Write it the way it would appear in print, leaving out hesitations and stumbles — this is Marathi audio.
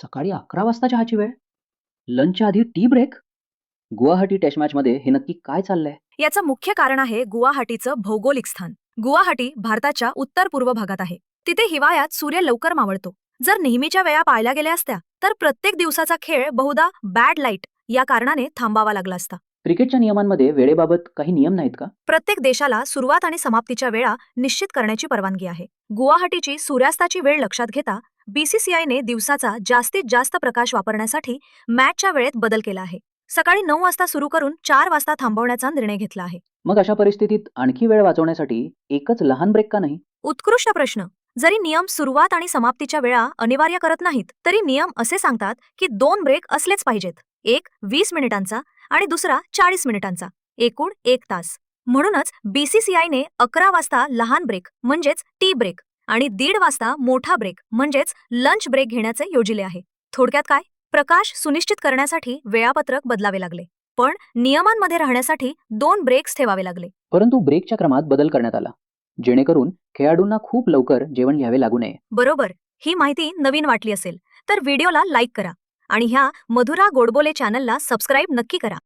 सकाळी 11 वाजता चहाची वेळ? लंचच्या आधी टी ब्रेक? गुवाहाटी टेस्ट मॅचमध्ये हे नक्की काय चाललंय? याचं मुख्य कारण आहे गुवाहाटीचं भौगोलिक स्थान. गुवाहाटी भारताच्या उत्तर पूर्व भागात आहे. तिथे हिवाळ्यात सूर्य लवकर मावळतो. जर नेहमीच्या वेळा पाळल्या गेल्या असत्या तर प्रत्येक दिवसाचा खेळ बहुधा बॅड लाईट या कारणाने थांबावा लागला असता. क्रिकेटच्या नियमांमध्ये वेळेबाबत काही नियम नाहीत का? प्रत्येक देशाला सुरुवात आणि समाप्तीच्या वेळा निश्चित करण्याची परवानगी आहे. गुवाहाटीची सूर्यास्ताची वेळ लक्षात घेता बीसीसीआयने दिवसाचा जास्तीत जास्त प्रकाश वापरण्यासाठी मॅचच्या वेळेत बदल केला आहे. सकाळी 9 वाजता सुरू करून 4 वाजता थांबवण्याचा निर्णय घेतला आहे. मग अशा परिस्थितीत आणखी वेळ वाचवण्यासाठी एकच लहान ब्रेक का नाही? उत्कृष्ट प्रश्न. जरी नियम सुरुवात आणि समाप्तीच्या वेळा अनिवार्य करत नाहीत तरी नियम असे सांगतात की 2 ब्रेक असलेच पाहिजेत. एक 20 मिनिटांचा आणि दुसरा 40 मिनिटांचा, एकूण 1 तास. म्हणूनच बीसीसीआयने 11 वाजता लहान ब्रेक म्हणजेच टी ब्रेक आणि 1:30 वाजता मोठा ब्रेक म्हणजेच लंच ब्रेक घेण्याचे योजिले आहे. थोडक्यात काय, प्रकाश सुनिश्चित करण्यासाठी वेळापत्रक बदलावे लागले, पण नियमांमध्ये राहण्यासाठी 2 ब्रेक्स ठेवावे लागले. परंतु ब्रेकच्या क्रमात बदल करण्यात आला, जेणेकरून खेळाडूंना खूप लवकर जेवण घ्यावे लागू नये. बरोबर. ही माहिती नवीन वाटली असेल तर व्हिडिओला लाईक करा आणि ह्या मधुरा गोडबोले चॅनलला सबस्क्राईब नक्की करा.